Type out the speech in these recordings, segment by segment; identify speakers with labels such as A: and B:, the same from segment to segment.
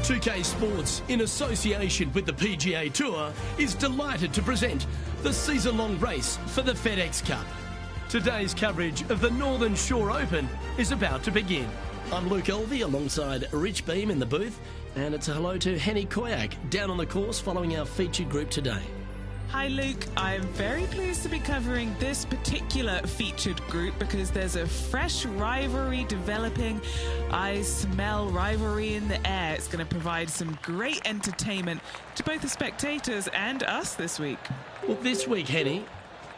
A: 2K Sports, in association with the PGA Tour, is delighted to present the season-long race for the FedEx Cup. Today's coverage of the Northern Shore Open is about to begin. I'm Luke Elvey alongside Rich Beam in the booth, and it's a hello to Henny Koyak down on the course following our featured group today.
B: Hi Luke, I'm very pleased to be covering this particular featured group because there's a fresh rivalry developing. I smell rivalry in the air. It's going to provide some great entertainment to both the spectators and us this week.
A: Well, this week, Henny,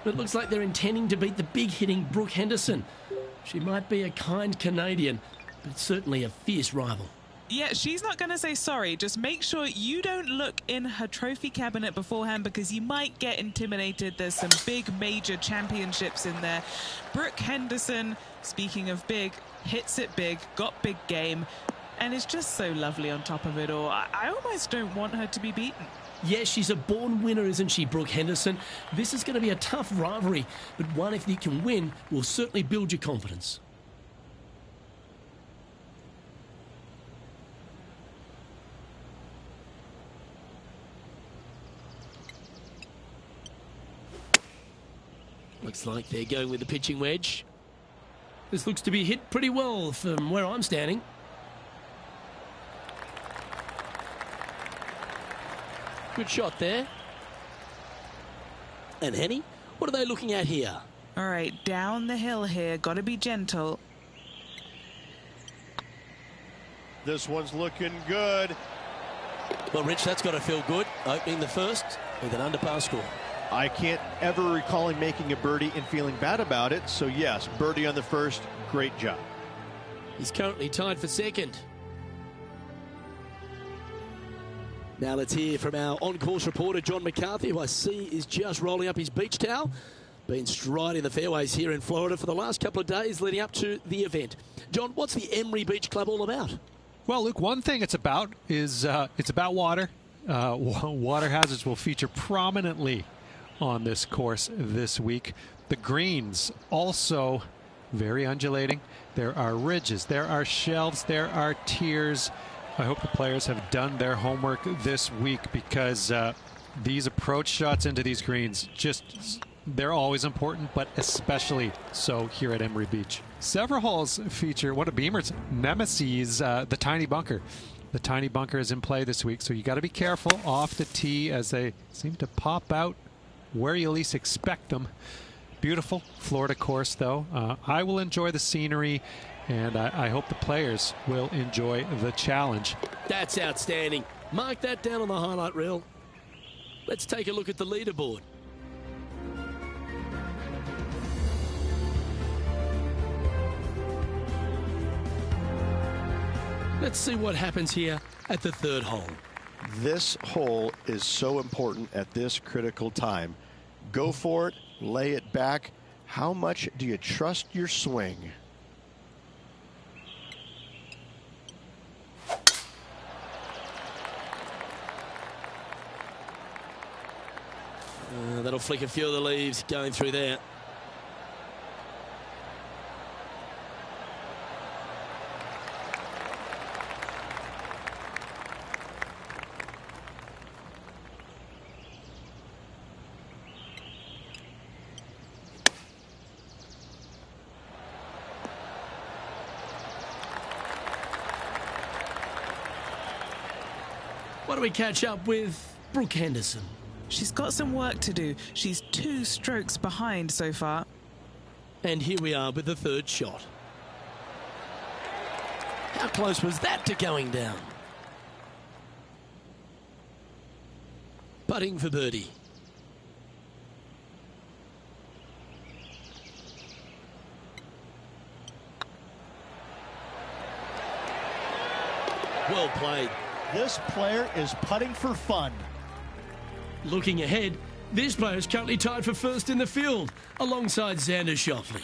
A: it looks like they're intending to beat the big-hitting Brooke Henderson. She might be a kind Canadian, but certainly a fierce rival.
B: Yeah, she's not going to say sorry. Just make sure you don't look in her trophy cabinet beforehand because you might get intimidated. There's some big major championships in there. Brooke Henderson, speaking of big, hits it big, got big game, and is just so lovely on top of it all. I almost don't want her to be beaten.
A: Yes, she's a born winner, isn't she, Brooke Henderson? This is going to be a tough rivalry, but one if you can win will certainly build your confidence. Looks like they're going with the pitching wedge. This looks to be hit pretty well from where I'm standing. Good shot there. And Henny, what are they looking at here?
B: All right, down the hill here. Got to be gentle.
C: This one's looking good.
A: Well, Rich, that's got to feel good. Opening the first with an underpass score.
C: I can't ever recall him making a birdie and feeling bad about it. So, yes, birdie on the first. Great job.
A: He's currently tied for second. Now let's hear from our on-course reporter, John McCarthy, who I see is just rolling up his beach towel. Been striding the fairways here in Florida for the last couple of days leading up to the event. John, what's the Emery Beach Club all about?
D: Well, Luke, one thing it's about is it's about water. Water hazards will feature prominently on this course this week. The greens also very undulating. There are ridges, there are shelves, there are tiers. I hope the players have done their homework this week because these approach shots into these greens, they're always important, but especially so here at Emery Beach. Several holes feature one of Beamer's nemesis, the tiny bunker. The tiny bunker is in play this week, so you got to be careful off the tee as they seem to pop out where you least expect them. Beautiful Florida course, though. I will enjoy the scenery, and I hope the players will enjoy the challenge.
A: That's outstanding. Mark that down on the highlight reel. Let's take a look at the leaderboard. Let's see what happens here at the third hole.
C: This hole is so important at this critical time. Go for it, lay it back. How much do you trust your swing?
A: That'll flick a few of the leaves going through there. Why don't we catch up with Brooke Henderson?
B: She's got some work to do. She's 2 strokes behind so far.
A: And here we are with the third shot. How close was that to going down? Putting for birdie. Well played.
E: This player is putting for fun.
A: Looking ahead, this player is currently tied for first in the field, alongside Xander Schauffele.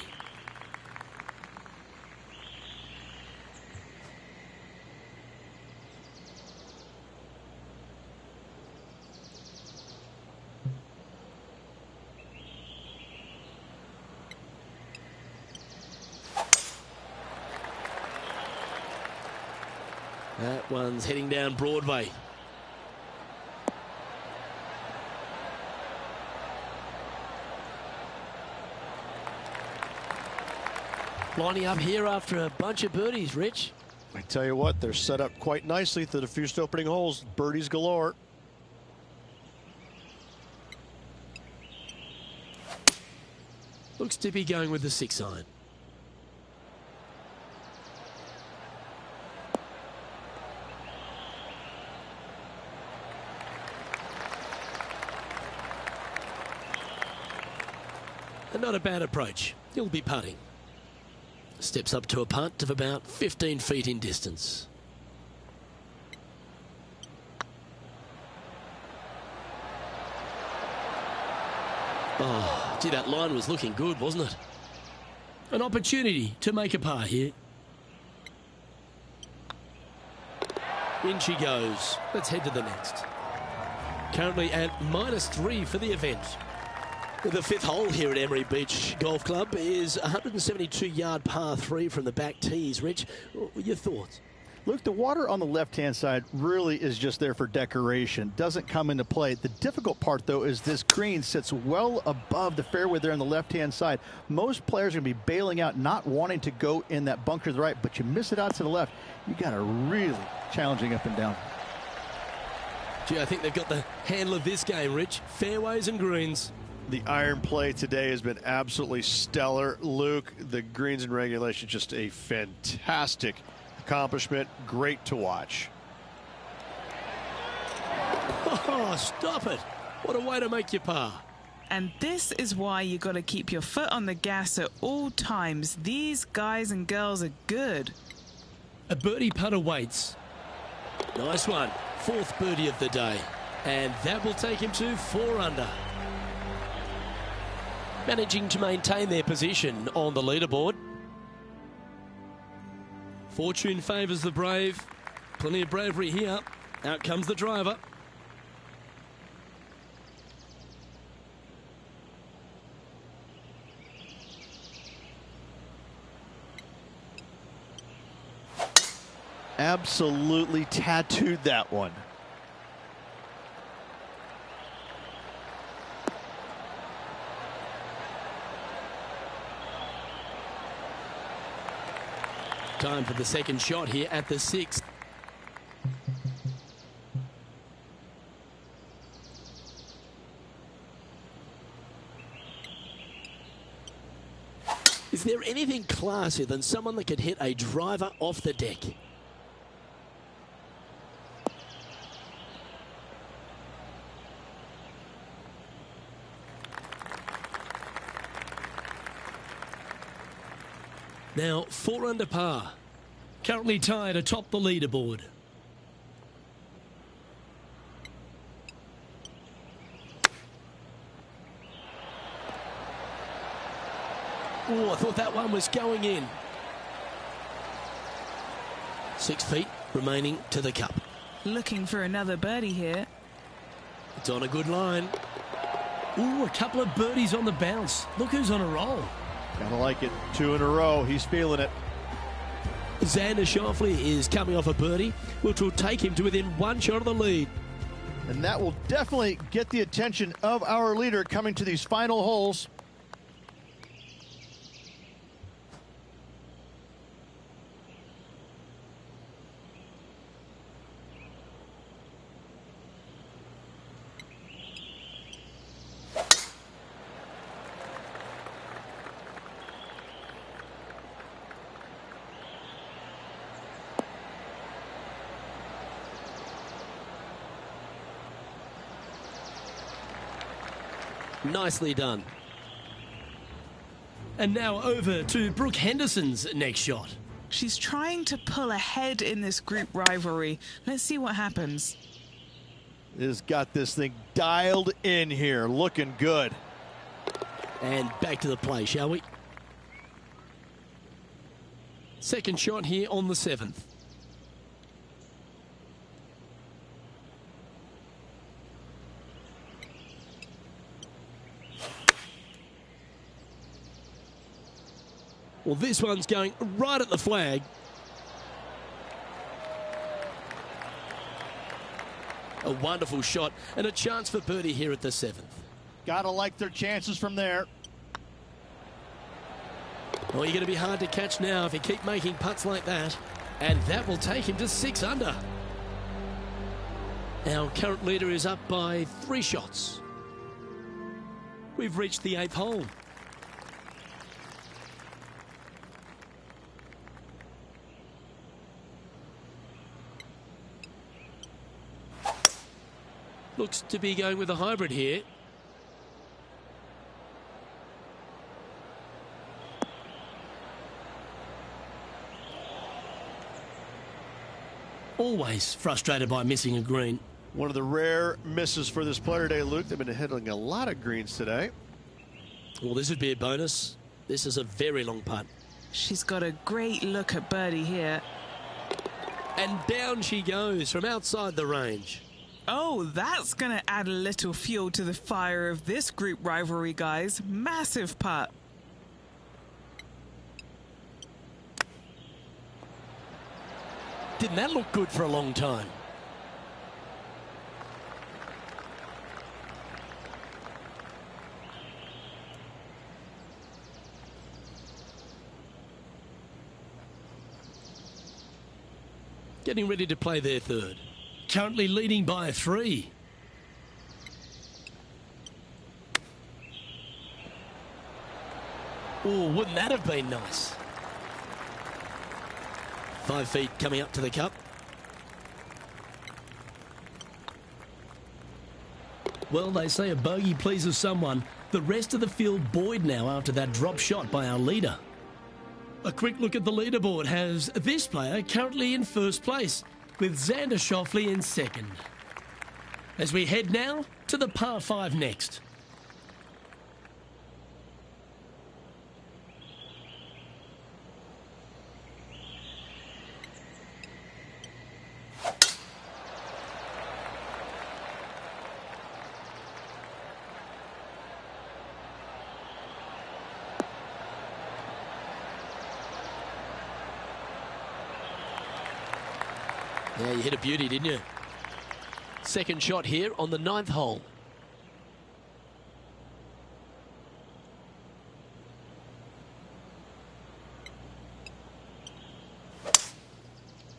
F: That one's heading down Broadway. Lining up here after a bunch of birdies, Rich.
C: I tell you what, they're set up quite nicely to the first opening holes. Birdies galore.
F: Looks to be going with the 6-iron. And not a bad approach. He'll be putting. Steps up to a putt of about 15 feet in distance. Oh, gee, that line was looking good, wasn't it?
A: An opportunity to make a par here.
F: In she goes. Let's head to the next. Currently at -3 for the event. The fifth hole here at Emery Beach Golf Club is 172-yard par 3 from the back tees. Rich, your thoughts?
E: Luke, the water on the left-hand side really is just there for decoration. Doesn't come into play. The difficult part, though, is this green sits well above the fairway there on the left-hand side. Most players are going to be bailing out, not wanting to go in that bunker to the right, but you miss it out to the left. You got a really challenging up and down.
F: Gee, I think they've got the handle of this game, Rich. Fairways and greens.
C: The iron play today has been absolutely stellar. Luke, the greens and regulation, just a fantastic accomplishment. Great to watch.
F: Oh, stop it. What a way to make your par.
B: And this is why you got to keep your foot on the gas at all times. These guys and girls are good.
A: A birdie putt awaits.
F: Nice one. Fourth birdie of the day. And that will take him to 4 under. Managing to maintain their position on the leaderboard.
A: Fortune favours the brave. Plenty of bravery here. Out comes the driver.
E: Absolutely tattooed that one.
F: Time for the second shot here at the 6th. Is there anything classier than someone that could hit a driver off the deck? Now 4 under par.
A: Currently tied atop the leaderboard.
F: Oh, I thought that one was going in. 6 feet remaining to the cup.
B: Looking for another birdie here.
F: It's on a good line.
A: Ooh, a couple of birdies on the bounce. Look who's on a roll.
E: Gotta like it. 2 in a row. He's feeling it.
F: Xander Schauffele is coming off a birdie, which will take him to within 1 shot of the lead.
E: And that will definitely get the attention of our leader coming to these final holes.
F: Nicely done.
A: And now over to Brooke Henderson's next shot.
B: She's trying to pull ahead in this group rivalry. Let's see what happens.
E: Has got this thing dialed in here. Looking good.
F: And back to the play, shall we?
A: Second shot here on the 7th.
F: Well, this one's going right at the flag. A wonderful shot and a chance for birdie here at the 7th.
E: Gotta like their chances from there.
F: Oh, you're going to be hard to catch now if you keep making putts like that. And that will take him to 6 under. Our current leader is up by 3 shots. We've reached the 8th hole. Looks to be going with a hybrid here. Always frustrated by missing a green.
C: One of the rare misses for this player today, Luke. They've been hitting a lot of greens today.
F: Well, this would be a bonus. This is a very long putt.
B: She's got a great look at birdie here.
F: And down she goes from outside the range.
B: Oh, that's going to add a little fuel to the fire of this group rivalry, guys. Massive putt.
F: Didn't that look good for a long time? Getting ready to play their 3rd. Currently leading by 3. Oh, wouldn't that have been nice? 5 feet coming up to the cup. Well, they say a bogey pleases someone. The rest of the field buoyed now after that drop shot by our leader. A quick look at the leaderboard has this player currently in 1st place, with Xander Schauffele in 2nd. As we head now to the par 5 next. Yeah, you hit a beauty, didn't you? 2nd shot here on the 9th hole.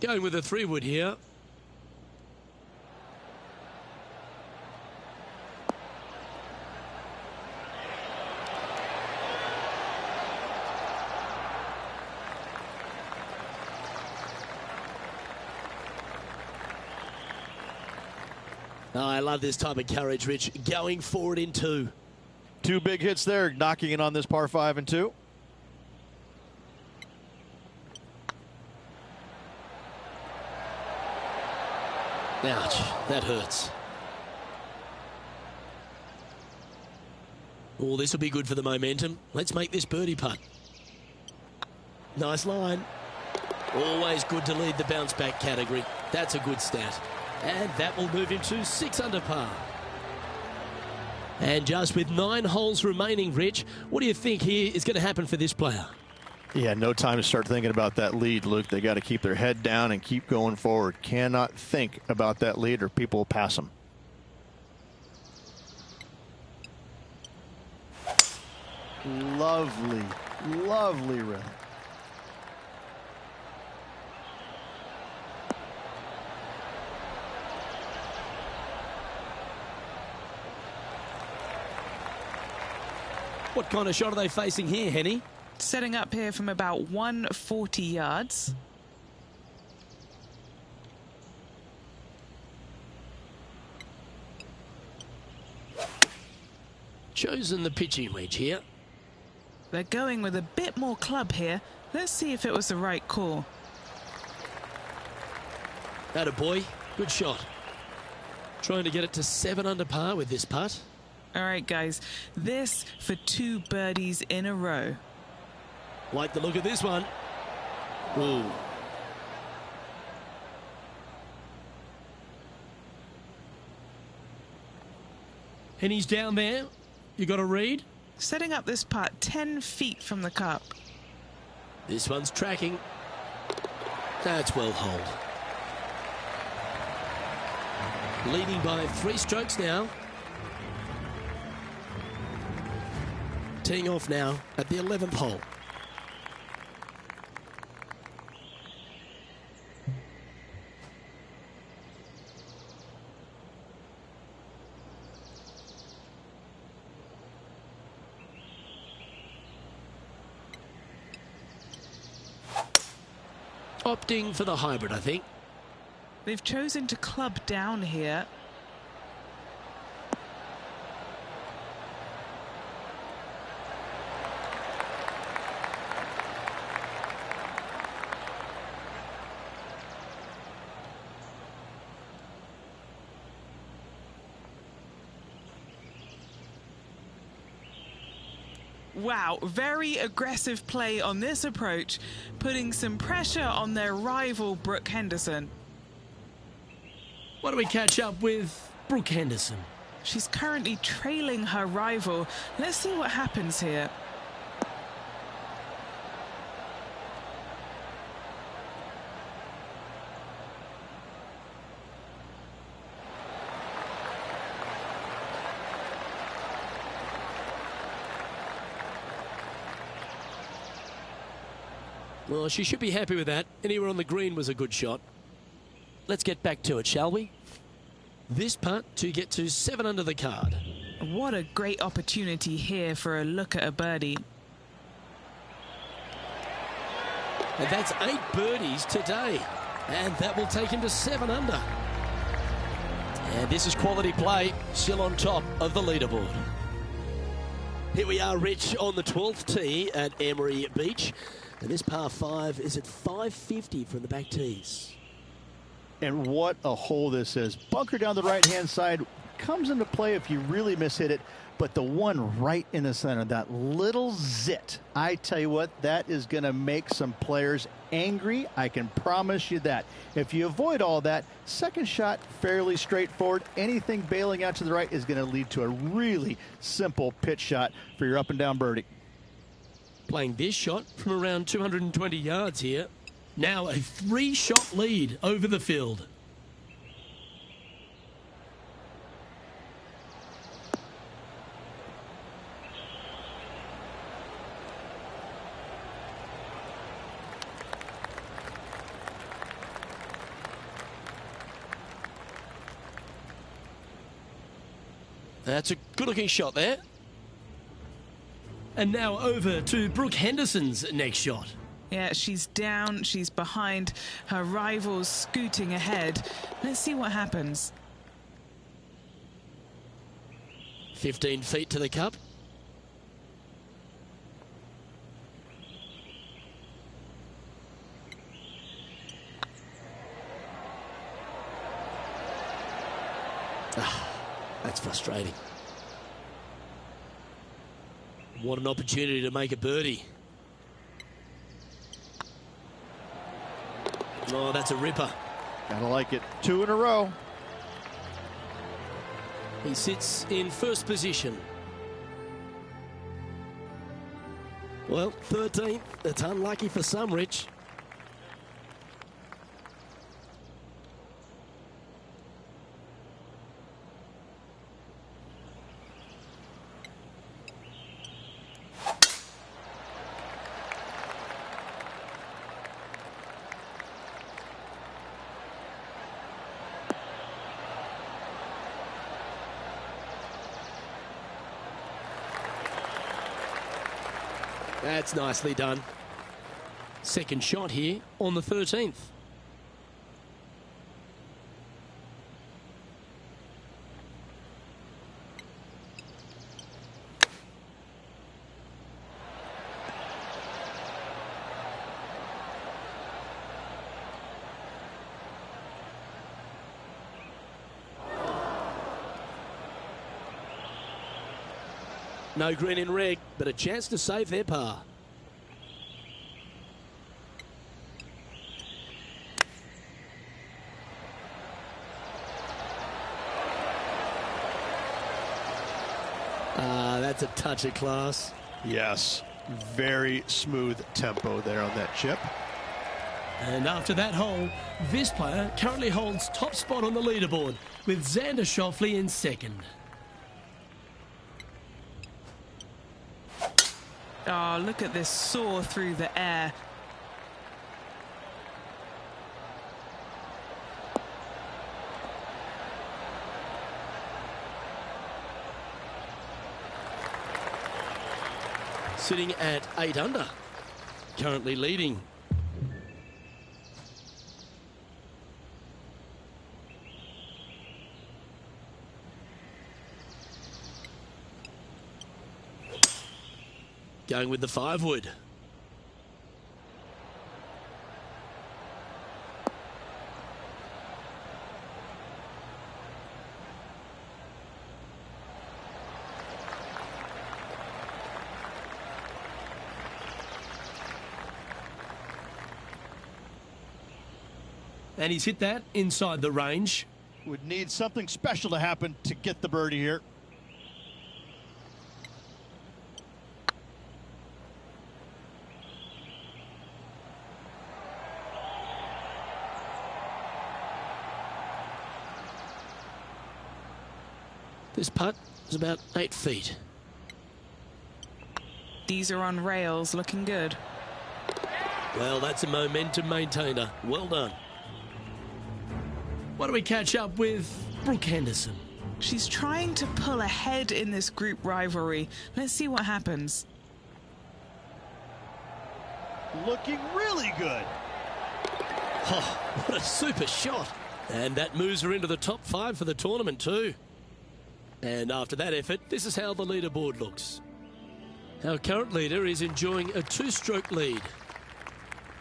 F: Going with a 3-wood here. Oh, I love this type of courage, Rich. Going forward in 2.
E: 2 big hits there, knocking it on this par 5 and 2.
F: Ouch, that hurts. Oh, this will be good for the momentum. Let's make this birdie putt. Nice line. Always good to lead the bounce back category. That's a good stat. And that will move him to 6 under par. And just with 9 holes remaining, Rich, what do you think here is going to happen for this player?
E: Yeah, no time to start thinking about that lead, Luke. They got to keep their head down and keep going forward. Cannot think about that lead or people will pass them. Lovely, lovely rhythm.
F: What kind of shot are they facing here, Henny?
B: Setting up here from about 140 yards.
F: Chosen the pitching wedge here.
B: They're going with a bit more club here. Let's see if it was the right call.
F: Atta boy, good shot. Trying to get it to 7 under par with this putt.
B: All right, guys, this for 2 birdies in a row.
F: Like the look of this one. Ooh. Henny's down there. You got a read?
B: Setting up this putt 10 feet from the cup.
F: This one's tracking. That's well holed. Leading by 3 strokes now. Teeing off now at the 11th hole. Opting for the hybrid, I think.
B: They've chosen to club down here. Wow, very aggressive play on this approach, putting some pressure on their rival, Brooke Henderson.
F: Why don't we catch up with Brooke Henderson?
B: She's currently trailing her rival. Let's see what happens here.
F: Well, she should be happy with that. Anywhere on the green was a good shot. Let's get back to it, shall we? This putt to get to 7 under the card.
B: What a great opportunity here for a look at a birdie.
F: And that's 8 birdies today. And that will take him to 7 under. And this is quality play, still on top of the leaderboard. Here we are, Rich, on the 12th tee at Emery Beach. And this par 5 is at 550 from the back tees.
E: And what a hole this is. Bunker down the right-hand side comes into play if you really mishit it. But the one right in the center, that little zit, I tell you what, that is going to make some players angry. I can promise you that. If you avoid all that, second shot, fairly straightforward. Anything bailing out to the right is going to lead to a really simple pitch shot for your up and down birdie.
F: Playing this shot from around 220 yards here. Now a 3-shot lead over the field. That's a good-looking shot there. And now over to Brooke Henderson's next shot.
B: Yeah, she's down, she's behind, her rival's scooting ahead. Let's see what happens.
F: 15 feet to the cup. That's frustrating. What an opportunity to make a birdie. Oh, that's a ripper.
E: Gotta like it. 2 in a row.
F: He sits in first position. Well, 13th. That's unlucky for some, Rich. That's nicely done. Second shot here on the 13th. No green in red, but a chance to save their par. That's a touch of class.
C: Yes, very smooth tempo there on that chip.
A: And after that hole, this player currently holds top spot on the leaderboard with Xander Schauffele in second.
B: Oh, look at this soar through the air.
F: Sitting at 8 under, currently leading. Going with the 5-wood.
A: And he's hit that inside the range.
E: Would need something special to happen to get the birdie here.
F: This putt is about 8 feet.
B: These are on rails, looking good.
F: Well, that's a momentum maintainer. Well done.
A: Why don't we catch up with Brooke Henderson?
B: She's trying to pull ahead in this group rivalry. Let's see what happens.
E: Looking really good.
F: Oh, what a super shot. And that moves her into the top 5 for the tournament too. And after that effort, this is how the leaderboard looks. Our current leader is enjoying a 2-stroke lead.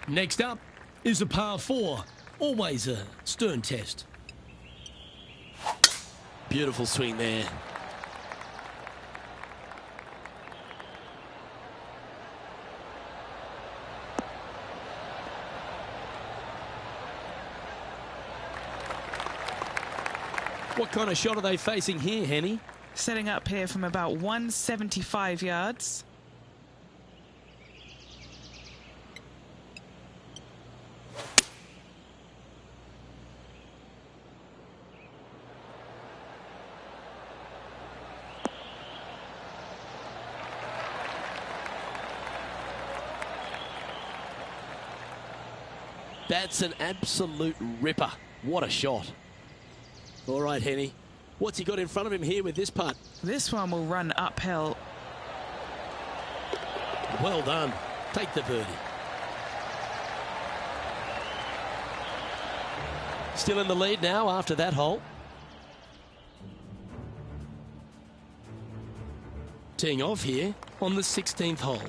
A: Next up is a par 4. Always a stern test.
F: Beautiful swing there. What kind of shot are they facing here, Henny?
B: Setting up here from about 175 yards.
F: That's an absolute ripper. What a shot. All right, Henny. What's he got in front of him here with this putt?
B: This one will run uphill.
F: Well done. Take the birdie. Still in the lead now after that hole. Teeing off here on the 16th hole.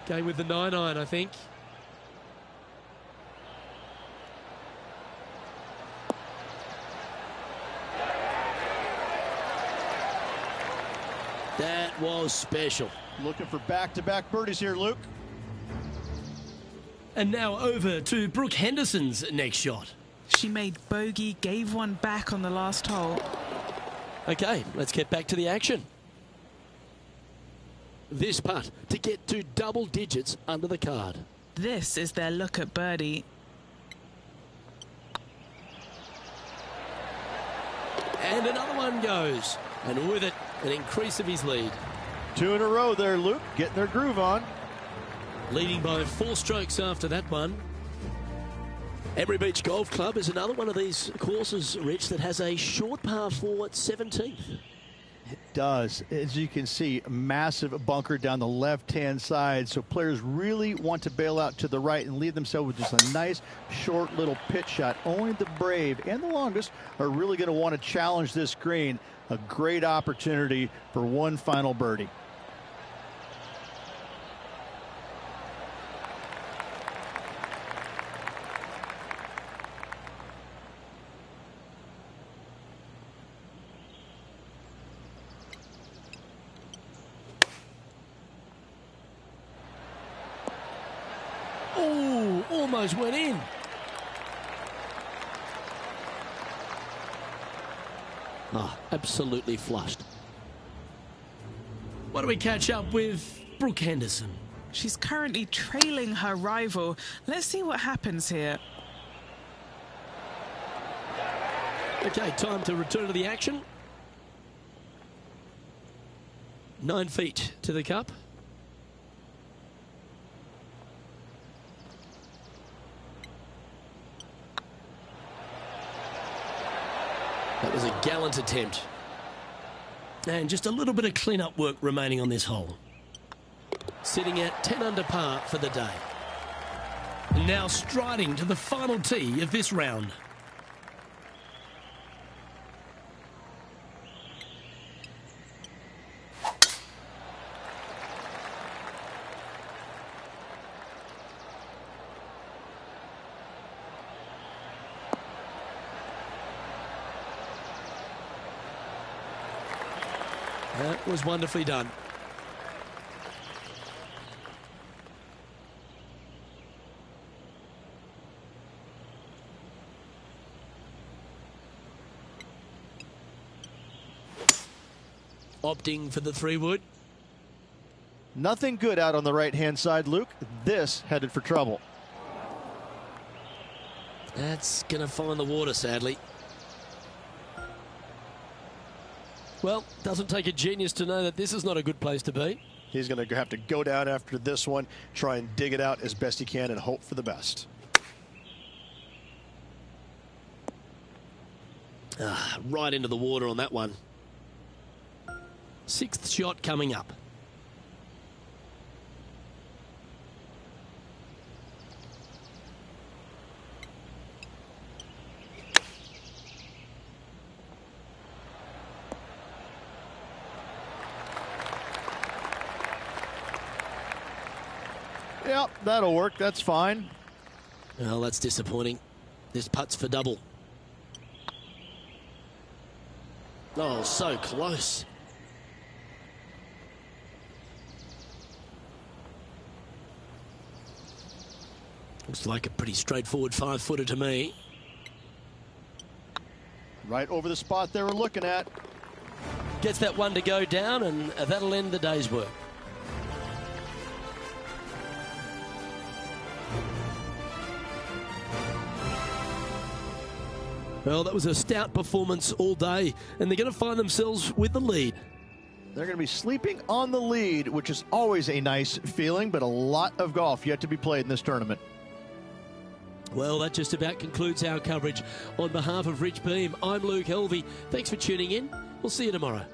F: Going with the 9-iron, I think. That was special.
E: Looking for back-to-back birdies here, Luke.
A: And now over to Brooke Henderson's next shot.
B: She made bogey, gave one back on the last hole.
F: Okay, let's get back to the action. This putt to get to double digits under the card.
B: This is their look at birdie.
F: And another one goes. And with it, an increase of his lead.
E: 2 in a row there, Luke. Getting their groove on.
F: Leading by 4 strokes after that one. Emery Beach Golf Club is another one of these courses, Rich, that has a short par 4 at 17th.
E: It does. As you can see, a massive bunker down the left-hand side. So players really want to bail out to the right and leave themselves with just a nice, short little pitch shot. Only the brave and the longest are really going to want to challenge this green. A great opportunity for one final birdie.
F: Oh, almost went in. Oh, absolutely flushed.
A: Why don't we catch up with Brooke Henderson?
B: She's currently trailing her rival. Let's see what happens here.
F: Okay, time to return to the action. 9 feet to the cup. That was a gallant attempt. And just a little bit of clean-up work remaining on this hole. Sitting at 10 under par for the day.
A: And now striding to the final tee of this round.
F: That was wonderfully done. Opting for the 3-wood.
E: Nothing good out on the right-hand side, Luke. This headed for trouble.
F: That's going to find the water, sadly. Well, doesn't take a genius to know that this is not a good place to be.
C: He's going to have to go down after this one, try and dig it out as best he can and hope for the best.
F: Right into the water on that one. 6th shot coming up.
E: Yep, that'll work. That's fine.
F: Well, that's disappointing. This putt's for double. Oh, so close. Looks like a pretty straightforward 5-footer to me.
E: Right over the spot they were looking at.
F: Gets that one to go down, and that'll end the day's work. Well, that was a stout performance all day, and they're going to find themselves with the lead.
E: They're going to be sleeping on the lead, which is always a nice feeling, but a lot of golf yet to be played in this tournament.
F: Well, that just about concludes our coverage. On behalf of Rich Beam, I'm Luke Helvey. Thanks for tuning in. We'll see you tomorrow.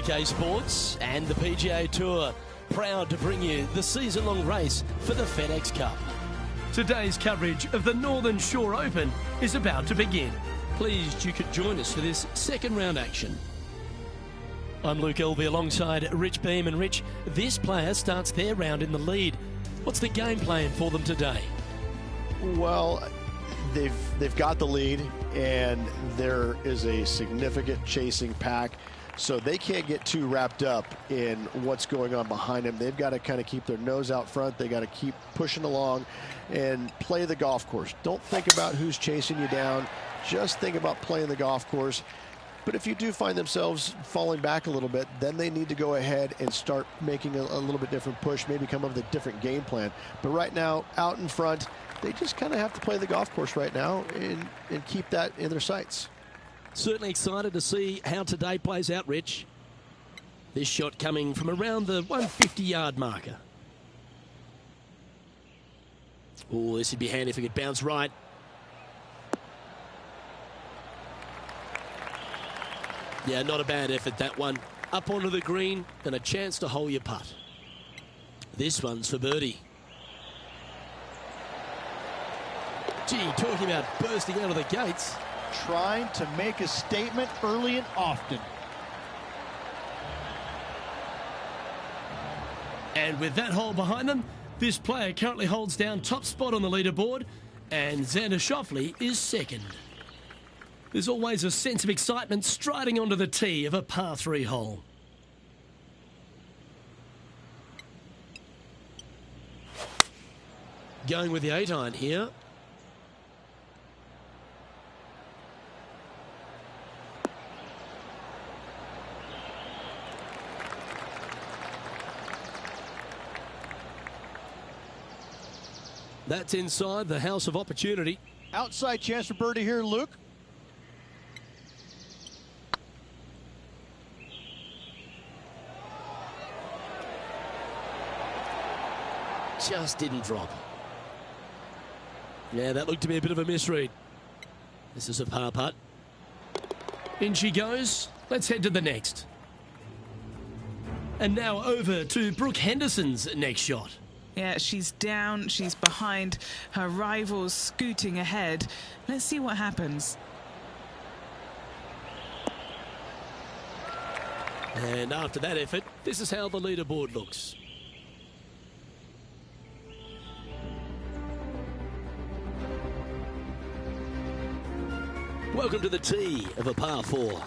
F: PGA Sports and the PGA Tour proud to bring you the season-long race for the FedEx Cup.
A: Today's coverage of the Northern Shore Open is about to begin.
F: Pleased you could join us for this second round action. I'm Luke Elvey alongside Rich Beam. And Rich, this player starts their round in the lead. What's the game plan for them today?
C: Well, they've got the lead, and there is a significant chasing pack. So they can't get too wrapped up in what's going on behind them. They've got to kind of keep their nose out front. They got to keep pushing along and play the golf course. Don't think about who's chasing you down. Just think about playing the golf course. But if you do find themselves falling back a little bit, then they need to go ahead and start making a little bit different push, maybe come up with a different game plan. But right now, out in front, they just kind of have to play the golf course right now and keep that in their sights.
F: Certainly excited to see how today plays out, Rich. This shot coming from around the 150-yard marker. Oh, this would be handy if it could bounce right. Yeah, not a bad effort, that one. Up onto the green and a chance to hole your putt. This one's for birdie. Gee, talking about bursting out of the gates.
E: Trying to make a statement early and often.
A: And with that hole behind them, this player currently holds down top spot on the leaderboard, and Xander Schauffele is second. There's always a sense of excitement striding onto the tee of a par 3 hole.
F: Going with the 8-iron here. That's inside the house of opportunity.
E: Outside chance for birdie here, Luke.
F: Just didn't drop. Yeah, that looked to be a bit of a misread. This is a par putt.
A: In she goes. Let's head to the next. And now over to Brooke Henderson's next shot.
B: Yeah, she's down, she's behind, her rivals scooting ahead. Let's see what happens.
F: And after that effort, this is how the leaderboard looks. Welcome to the tee of a par 4.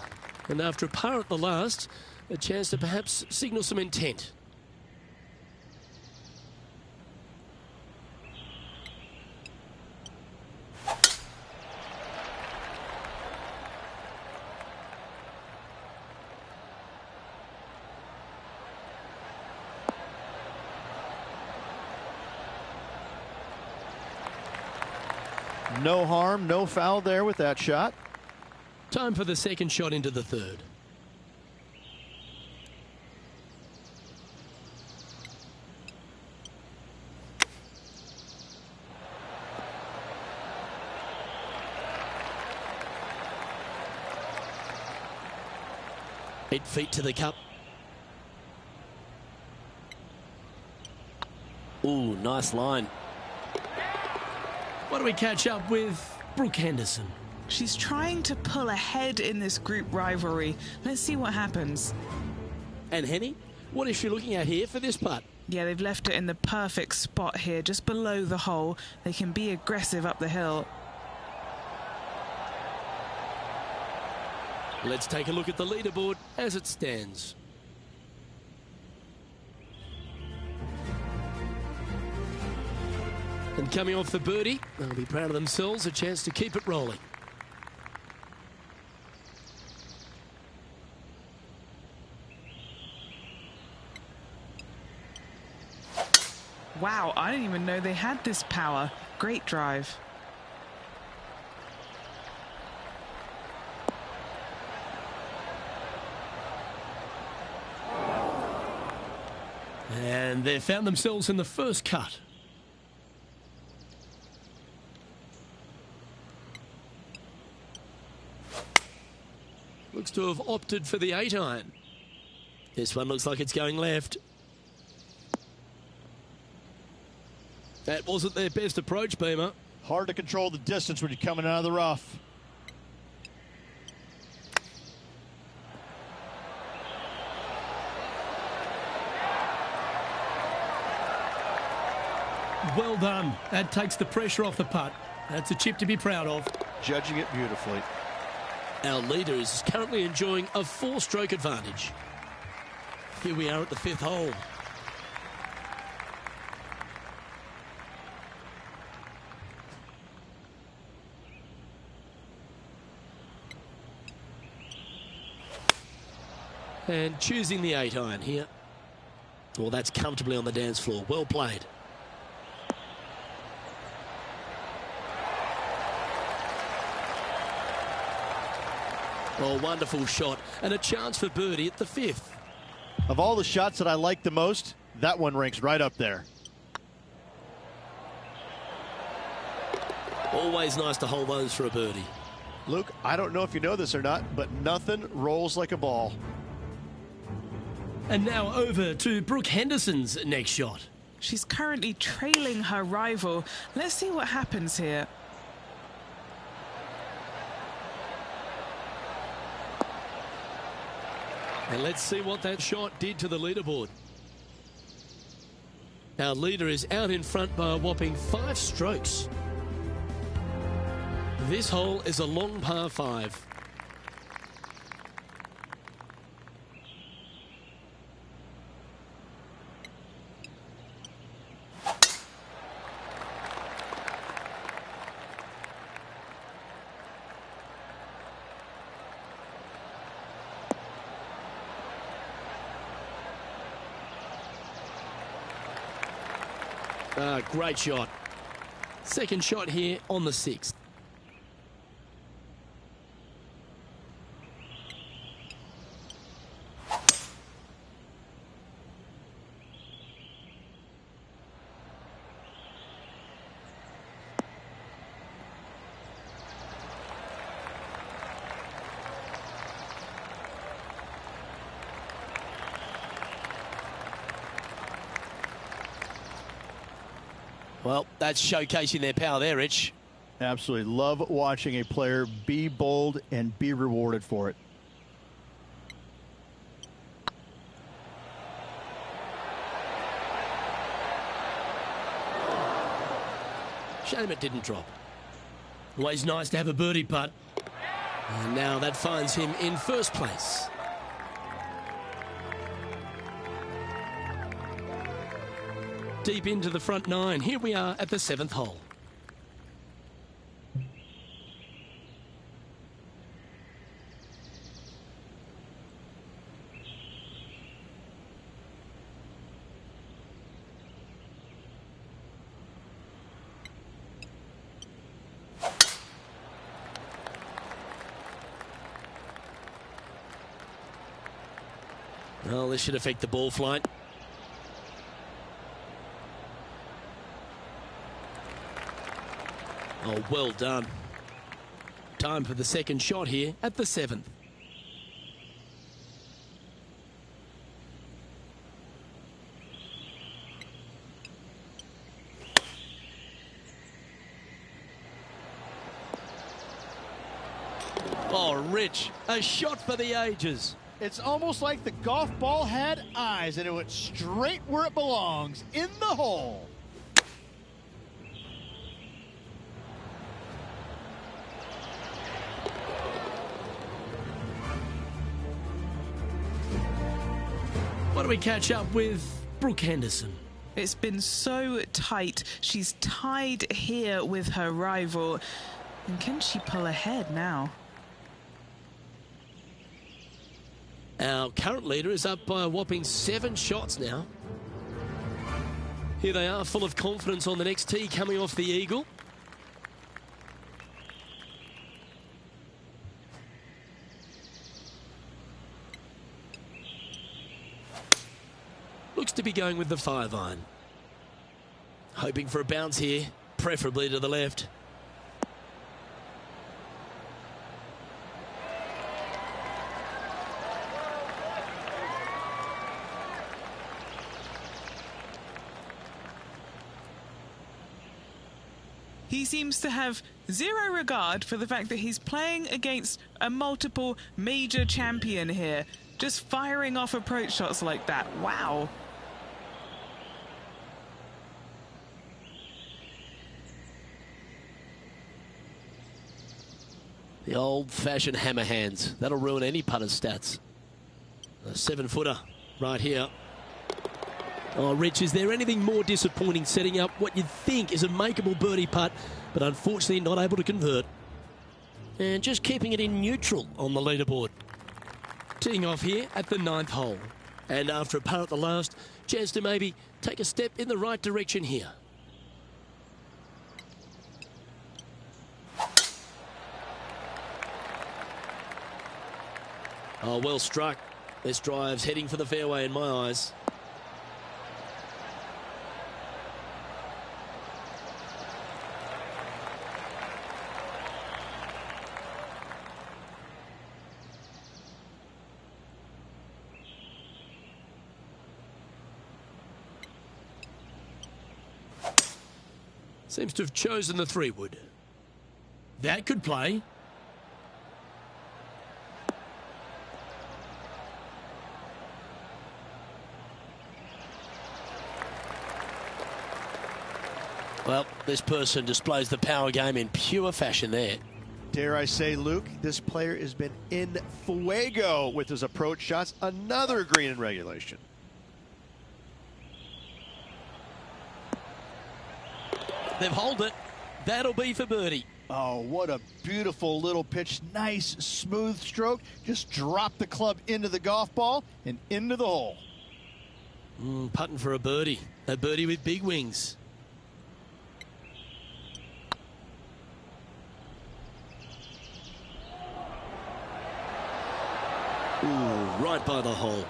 F: And after a par at the last, a chance to perhaps signal some intent.
E: No harm, no foul there with that shot.
F: Time for the second shot into the third. Eight feet to the cup. Ooh, nice line.
A: Why don't we catch up with Brooke Henderson?
B: She's trying to pull ahead in this group rivalry. Let's see what happens.
F: And Henny, what is she looking at here for this putt?
B: Yeah, they've left it in the perfect spot here, just below the hole. They can be aggressive up the hill.
F: Let's take a look at the leaderboard as it stands. And coming off the birdie, they'll be proud of themselves, a chance to keep it rolling.
B: Wow, I didn't even know they had this power. Great drive.
A: And they've found themselves in the first cut.
F: Looks to have opted for the 8-iron. This one looks like it's going left. That wasn't their best approach, Beamer.
E: Hard to control the distance when you're coming out of the rough.
A: Well done. That takes the pressure off the putt. That's a chip to be proud of.
E: Judging it beautifully.
F: Our leader is currently enjoying a 4-stroke advantage. Here we are at the 5th hole. And choosing the 8-iron here. Well, that's comfortably on the dance floor. Well played. Oh, wonderful shot. And a chance for birdie at the 5th.
E: Of all the shots that I like the most, that one ranks right up there.
F: Always nice to hold those for a birdie.
C: Luke, I don't know if you know this or not, but nothing rolls like a ball.
A: And now over to Brooke Henderson's next shot.
B: She's currently trailing her rival. Let's see what happens here.
F: And let's see what that shot did to the leaderboard. Our leader is out in front by a whopping 5 strokes. This hole is a long par 5. Great shot. Second shot here on the 6th. Well, that's showcasing their power there, Rich.
E: Absolutely. Love watching a player be bold and be rewarded for it.
F: Shame it didn't drop. Always nice to have a birdie putt. And now that finds him in first place. Deep into the front 9. Here we are at the 7th hole. Well, this should affect the ball flight. Oh, well done. Time for the second shot here at the 7th. Oh, Rich, a shot for the ages.
E: It's almost like the golf ball had eyes and it went straight where it belongs, in the hole.
F: What do we catch up with Brooke Henderson?
B: It's been so tight. She's tied here with her rival. And can she pull ahead now?
F: Our current leader is up by a whopping 7 shots now. Here they are, full of confidence on the next tee, coming off the eagle. Looks to be going with the 5-iron. Hoping for a bounce here, preferably to the left.
B: He seems to have zero regard for the fact that he's playing against a multiple major champion here. Just firing off approach shots like that. Wow.
F: The old-fashioned hammer hands. That'll ruin any putter's stats. A 7-footer right here. Oh, Rich, is there anything more disappointing setting up what you'd think is a makeable birdie putt, but unfortunately not able to convert? And just keeping it in neutral on the leaderboard. Teeing off here at the 9th hole. And after a putt at the last, chance to maybe take a step in the right direction here. Oh, well struck. This drive's heading for the fairway in my eyes. Seems to have chosen the 3-wood. That could play. Well, this person displays the power game in pure fashion there.
C: Dare I say, Luke, this player has been in fuego with his approach shots. Another green in regulation.
F: They've holed it. That'll be for birdie.
E: Oh, what a beautiful little pitch. Nice, smooth stroke. Just drop the club into the golf ball and into the hole.
F: Putting for a birdie. A birdie with big wings. Ooh, right by the hole.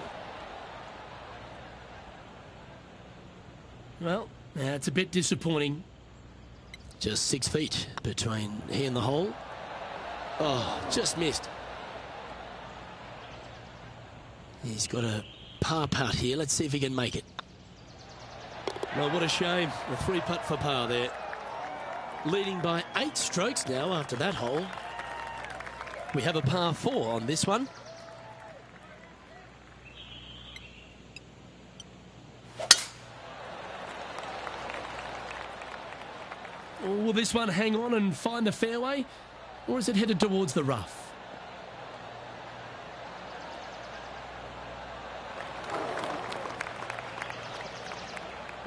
F: Well, that's a bit disappointing. Just 6 feet between he and the hole. Oh, just missed. He's got a par putt here. Let's see if he can make it. Well, what a shame. A 3-putt for par there. Leading by 8 strokes now after that hole. We have a par 4 on this one. Will this one hang on and find the fairway? Or is it headed towards the rough?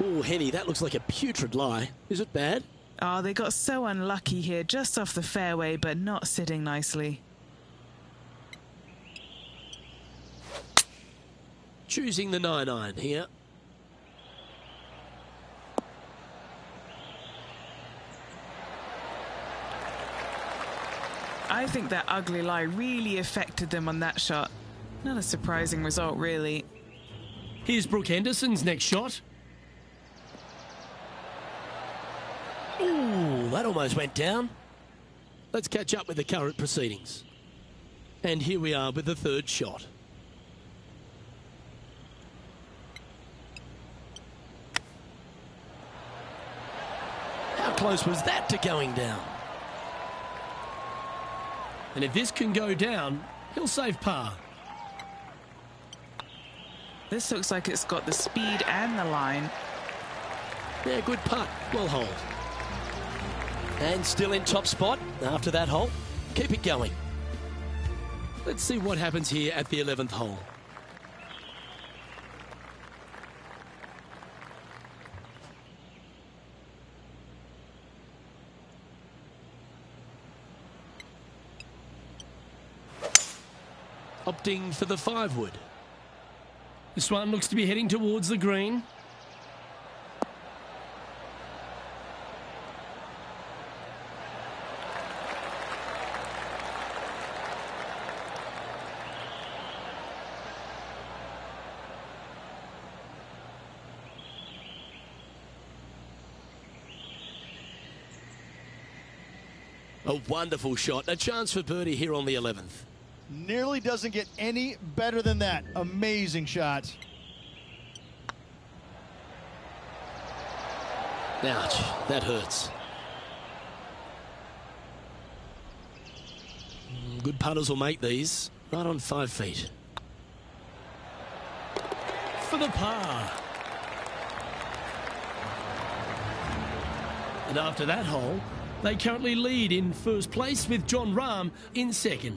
F: Oh, Henny, that looks like a putrid lie. Is it bad?
B: Oh, they got so unlucky here, just off the fairway, but not sitting nicely.
F: Choosing the 9-iron here.
B: I think that ugly lie really affected them on that shot. Not a surprising result, really.
F: Here's Brooke Henderson's next shot. Ooh, that almost went down. Let's catch up with the current proceedings. And here we are with the 3rd shot. How close was that to going down? And if this can go down, he'll save par.
B: This looks like it's got the speed and the line.
F: Yeah, good putt. Well holed. And still in top spot after that hole. Keep it going. Let's see what happens here at the 11th hole. Opting for the 5-wood. This one looks to be heading towards the green. A wonderful shot. A chance for birdie here on the 11th.
E: Nearly doesn't get any better than that. Amazing shot.
F: Ouch, that hurts. Good putters will make these. Right on 5 feet. For the par. And after that hole, they currently lead in first place with John Rahm in 2nd.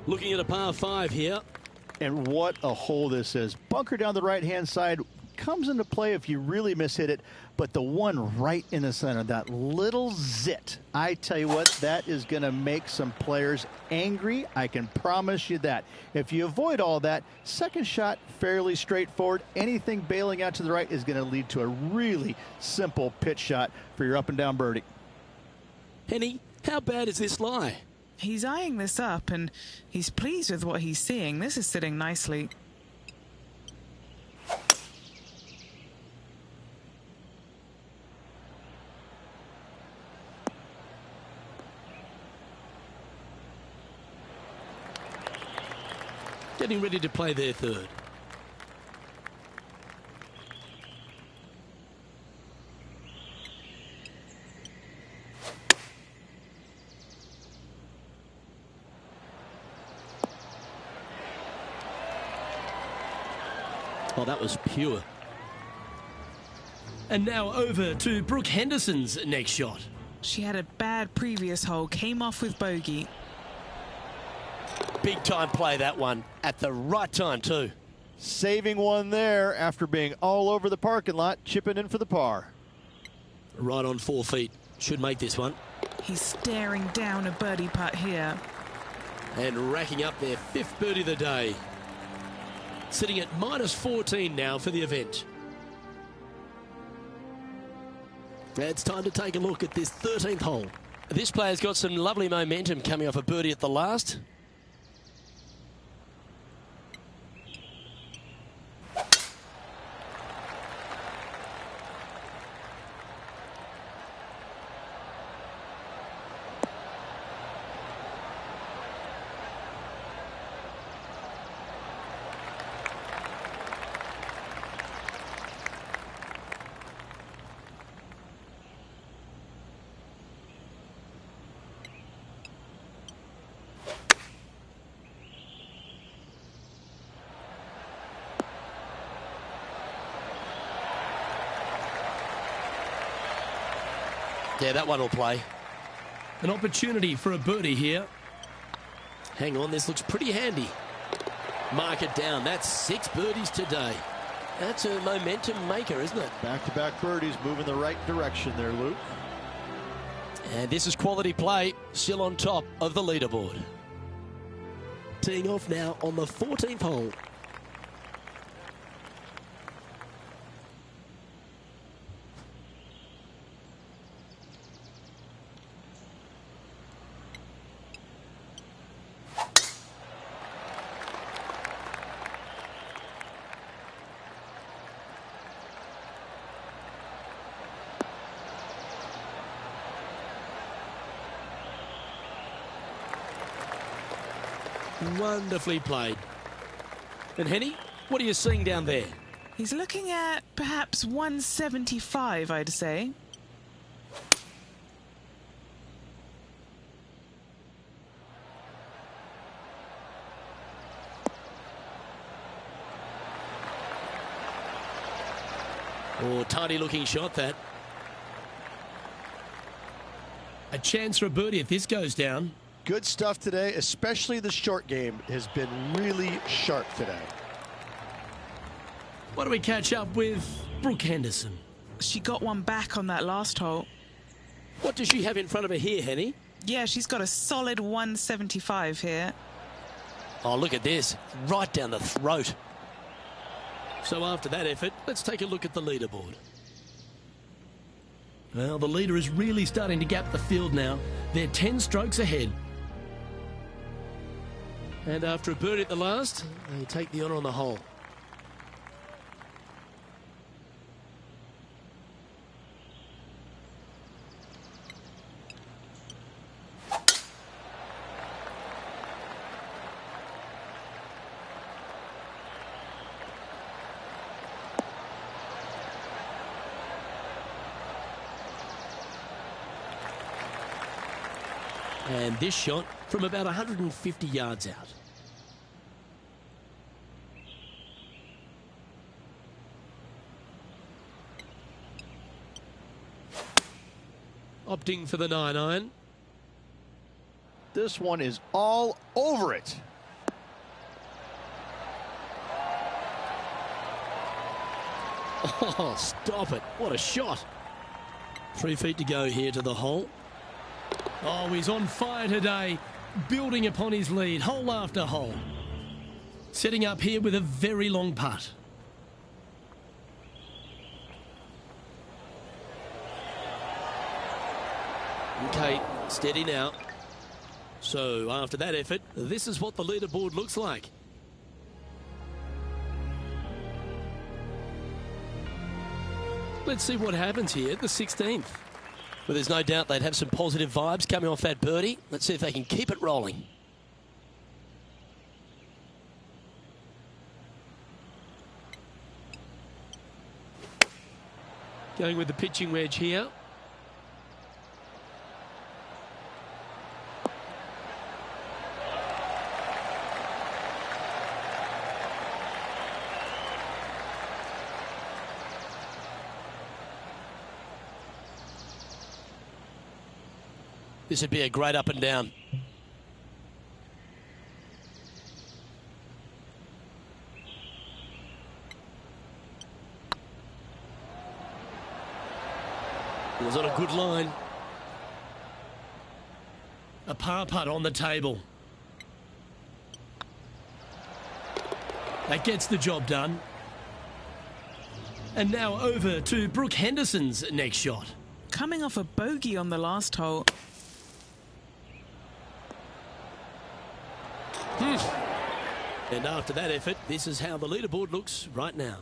F: Looking at a par 5 here.
E: And what a hole this is. Bunker down the right-hand side comes into play if you really mishit it, but the one right in the center, that little zit, I tell you what, that is going to make some players angry. I can promise you that. If you avoid all that, second shot, fairly straightforward. Anything bailing out to the right is going to lead to a really simple pitch shot for your up and down birdie.
F: Henny, how bad is this lie?
B: He's eyeing this up, and he's pleased with what he's seeing. This is sitting nicely.
F: Getting ready to play their 3rd. Oh, that was pure.
A: And now over to Brooke Henderson's next shot.
B: She had a bad previous hole, came off with bogey.
F: Big time play, that one, at the right time too.
E: Saving one there after being all over the parking lot, chipping in for the par.
F: Right on 4 feet. Should make this one.
B: He's staring down a birdie putt here.
F: And racking up their 5th birdie of the day. Sitting at -14 now for the event. It's time to take a look at this 13th hole. This player's got some lovely momentum coming off a birdie at the last. Yeah, that one will play.
A: An opportunity for a birdie here.
F: Hang on, this looks pretty handy. Mark it down. That's 6 birdies today. That's a momentum maker, isn't it?
E: Back-to-back birdies, moving the right direction there, Luke.
F: And this is quality play, still on top of the leaderboard. Teeing off now on the 14th hole. Wonderfully played. And Henny, what are you seeing down there?
B: He's looking at perhaps 175, I'd say.
F: Oh, tidy looking shot that.
A: A chance for a birdie if this goes down.
C: Good stuff today, especially the short game has been really sharp today.
A: What do we catch up with Brooke Henderson?
B: She got one back on that last hole.
F: What does she have in front of her here, Henny?
B: Yeah, she's got a solid 175 here.
F: Oh, look at this. Right down the throat. So after that effort, let's take a look at the leaderboard.
A: Well, the leader is really starting to gap the field now. They're 10 strokes ahead.
F: And after a birdie at the last, they take the honour on the hole. And this shot from about 150 yards out. Opting for the 9-iron.
E: This one is all over it.
F: Oh, stop it. What a shot. 3 feet to go here to the hole.
A: Oh, he's on fire today, building upon his lead, hole after hole. Setting up here with a very long putt.
F: Okay, steady now. So after that effort, this is what the leaderboard looks like. Let's see what happens here at the 16th. Well, there's no doubt they'd have some positive vibes coming off that birdie. Let's see if they can keep it rolling. Going with the pitching wedge here. This would be a great up and down. It was on a good line. A par putt on the table. That gets the job done. And now over to Brooke Henderson's next shot.
B: Coming off a bogey on the last hole.
F: And after that effort, this is how the leaderboard looks right now.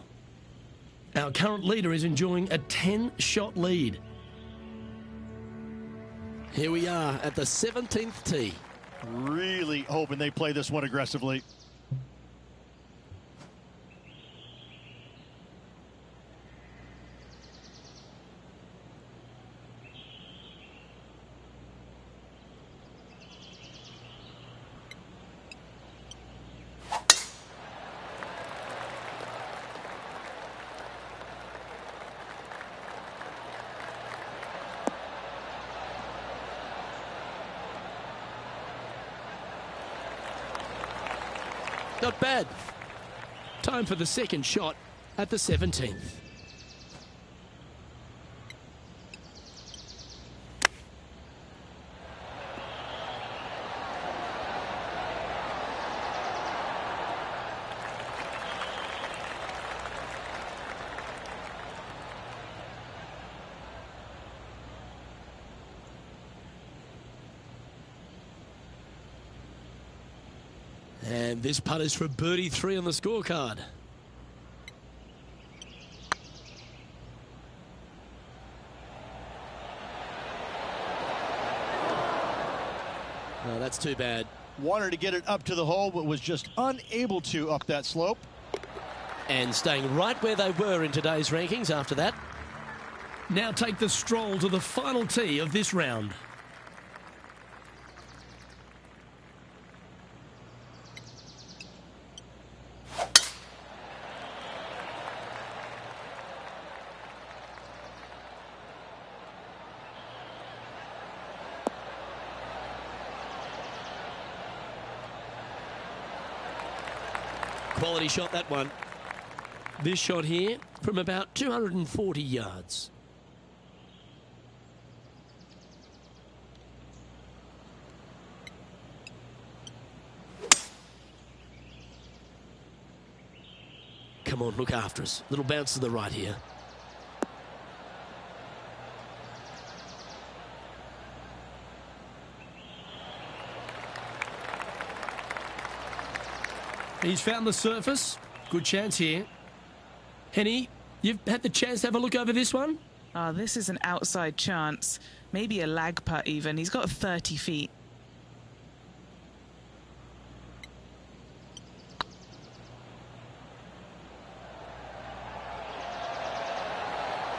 F: Our current leader is enjoying a 10-shot lead. Here we are at the 17th tee.
E: Really hoping they play this one aggressively.
F: Not bad. Time for the second shot at the 17th. And this putt is for birdie 3 on the scorecard. Oh, that's too bad.
E: Wanted to get it up to the hole, but was just unable to up that slope.
F: And staying right where they were in today's rankings after that. Now take the stroll to the final tee of this round. Quality shot, that one. This shot here from about 240 yards. Come on, look after us. Little bounce to the right here. He's found the surface. Good chance here. Henny, you've had the chance to have a look over this one?
B: Oh, this is an outside chance. Maybe a lag putt even. He's got 30 feet.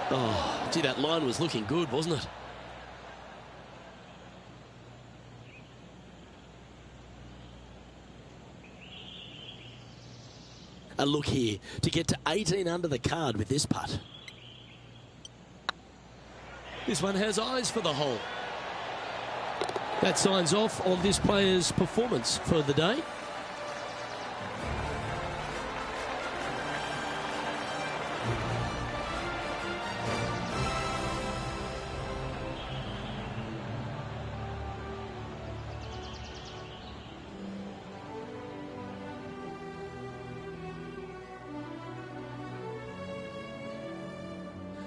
F: Oh, gee, that line was looking good, wasn't it? A look here to get to 18 under the card with this putt. This one has eyes for the hole. That signs off on this player's performance for the day.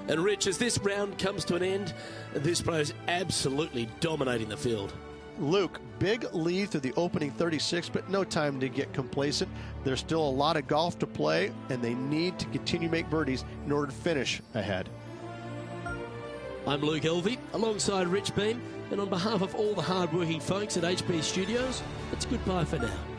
F: And Rich, as this round comes to an end, this player is absolutely dominating the field.
C: Luke, big lead through the opening 36, but no time to get complacent. There's still a lot of golf to play, and they need to continue to make birdies in order to finish ahead.
F: I'm Luke Elvey, alongside Rich Beam, and on behalf of all the hard-working folks at HP Studios, it's goodbye for now.